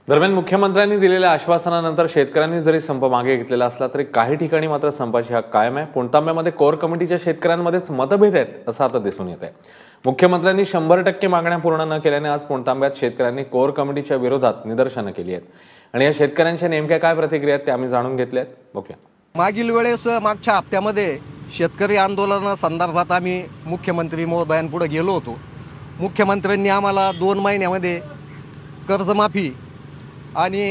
दरम्यान मुख्यमंत्र्यांनी दिलेल्या आश्वासनानंतर शेतकऱ्यांनी जरी संप मागे घेतलेला असला तरी काही ठिकाणी मात्र संपाची हाक कायम आहे। पुणतांब्यामध्ये कोर कमिटीच्या शेतकऱ्यांमध्येच मतभेद आहेत असं आता दिसून येत आहे। मुख्यमंत्र्यांनी 100% मागण्या पूर्ण न केल्याने आज पुणतांब्यात शेतकऱ्यांनी कोर कमिटीच्या विरोधात निदर्शनं केली आहेत आणि या शेतकऱ्यांच्या नेमक्या काय प्रतिक्रिया आहेत ते आम्ही जाणून घेतल्यात। बघूया। मागील वेळेस मागच्या हप्त्यामध्ये शेतकरी आंदोलनासंदर्भात आम्ही मुख्यमंत्री महोदयांपुढे गेलो होतो। मुख्यमंत्र्यांनी आम्हाला 2 महिन्यामध्ये कर्जमाफी आणि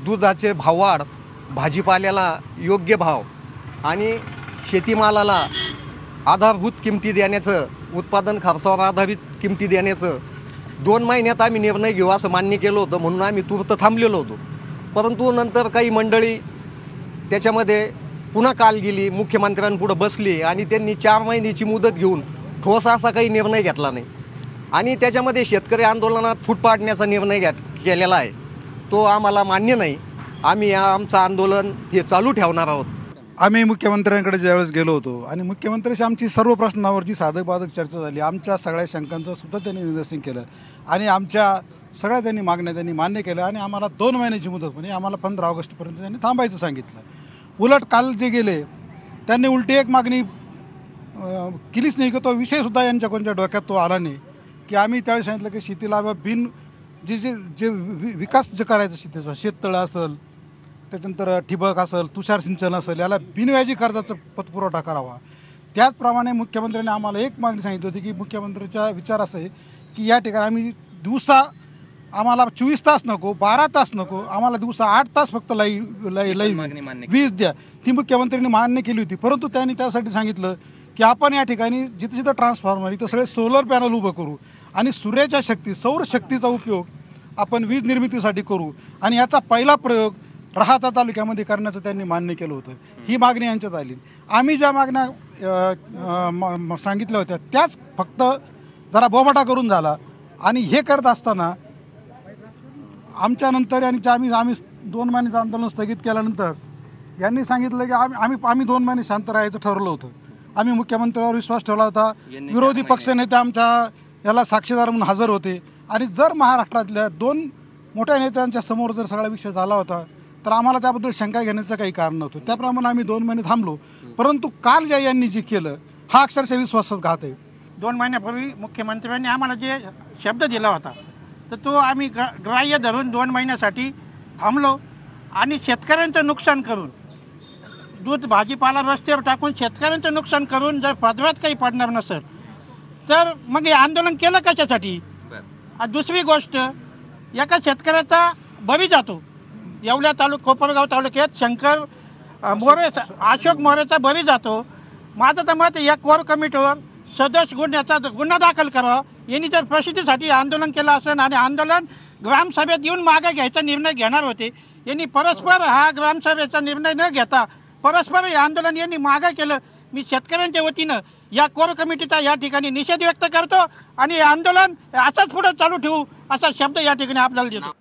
दुधाचे भाववाढ, भाजीपाल्याला योग्य भाव आणि शेतीमालाला आधारभूत किमती देण्याचं, उत्पादन खर्चावर आधारित किमती देण्याचं 2 महिन्यात आम्ही निर्णय घेऊ असं मान्य केलं होतं। म्हणून आम्ही तूर्त थांबलेलो होतो। परंतु नंतर काही मंडळी त्याच्यामध्ये पुन्हा काल गेली, मुख्यमंत्र्यांपुढे बसली आणि त्यांनी 4 महिन्याची मुदत घेऊन ठोस असा काही निर्णय घेतला नाही आणि त्याच्यामध्ये शेतकरी आंदोलनात फूट पाडण्याचा निर्णय केलेला आहे। तो आम्हाला मान्य नाही। आम्ही आमचं आंदोलन हे चालू ठेवणार आहोत। आम्ही मुख्यमंत्र्यांकडे ज्यावेळेस गेलो होतो आणि मुख्यमंत्र्यांशी आमची सर्व प्रश्नावरची साधक बाधक चर्चा झाली। आमच्या सगळ्या शंकांचं सुद्धा त्यांनी निरसन केलं आणि आमच्या सगळ्या त्यांनी मागण्या त्यांनी मान्य केल्या आणि आम्हाला 2 महिन्याची मुदत म्हणजे आम्हाला 15 ऑगस्टपर्यंत त्यांनी थांबायचं सांगितलं। उलट काल जे गेले त्यांनी उलटी एक मागणी केलीच नाही की तो विषय सुद्धा यांच्या कोणत्या डोक्यात तो आला नाही की आम्ही त्यावेळी सांगितलं की शेतीला बिन जे जे जे विकास जे करायचं शेतीचा, शेततळं असेल, त्याच्यानंतर ठिबक असेल, तुषार सिंचन असेल, याला बिनव्याजी कर्जाचा पतपुरवठा करावा। त्याचप्रमाणे मुख्यमंत्र्यांनी आम्हाला एक मागणी सांगितली होती की मुख्यमंत्र्यांचा विचार असा आहे की या ठिकाणी आम्ही दिवसा आम्हाला 24 तास नको, 12 तास नको, आम्हाला दिवसा 8 तास फक्त वीज द्या। ती मुख्यमंत्र्यांनी मान्य केली होती। परंतु त्यांनी त्यासाठी सांगितलं की आपण या ठिकाणी जिथे जिथे ट्रान्सफॉर्मर, इथं सगळे सोलर पॅनल उभं करू आणि सूर्याच्या शक्ती, सौर शक्तीचा उपयोग आपण वीज निर्मितीसाठी करू आणि याचा पहिला प्रयोग राहाता तालुक्यामध्ये करण्याचं त्यांनी मान्य केलं होतं। ही मागणी यांच्यात आली। आम्ही ज्या मागण्या सांगितल्या होत्या त्याच फक्त जरा बोबाटा करून झाला आणि हे करत असताना आमच्यानंतर आणि आम्ही 2 महिन्याचं आंदोलन स्थगित केल्यानंतर यांनी सांगितलं की आम्ही 2 महिने शांत राहायचं ठरवलं होतं। आम्ही मुख्यमंत्र्यांवर विश्वास ठेवला होता। विरोधी पक्षनेते आमच्या याला साक्षीदार म्हणून हजर होते आणि जर महाराष्ट्रातल्या 2 मोठ्या नेत्यांच्या समोर जर सगळा विषय झाला होता तर आम्हाला त्याबद्दल शंका घेण्याचं काही कारण नव्हतं। त्याप्रमाणे आम्ही 2 महिने थांबलो। परंतु काल ज्या यांनी जे केलं हा अक्षरशः विश्वासघात आहे। 2 महिन्यापूर्वी मुख्यमंत्र्यांनी आम्हाला जे शब्द दिला होता तर तो आम्ही ग्राह्य धरून 2 महिन्यासाठी थांबलो आणि शेतकऱ्यांचं नुकसान करून, दूध भाजीपाला रस्त्यावर टाकून शेतकऱ्यांचं नुकसान करून जर पदव्यात काही पडणार नसेल तर मग हे आंदोलन केलं कशासाठी? दुसरी गोष्ट, एका शेतकऱ्याचा बळी जातो। येवला कोपरगाव तालुक्यात शंकर मोरे, अशोक मोरेचा बळी जातो। माझं तर मत या कोर कमिटीवर सदोष गुन्हा दाखल करावा। यांनी जर प्रसिद्धीसाठी आंदोलन केलं असेल आणि आंदोलन ग्रामसभेत येऊन मागे घ्यायचा निर्णय घेणार होते, यांनी परस्पर हा ग्रामसभेचा निर्णय न घेता परस्पर हे आंदोलन यांनी मागे केलं। मी शेतकऱ्यांच्या वतीनं या कोर कमिटीचा या ठिकाणी निषेध व्यक्त करतो आणि हे आंदोलन असंच पुढे चालू ठेवू असा शब्द या ठिकाणी आपल्याला देतो।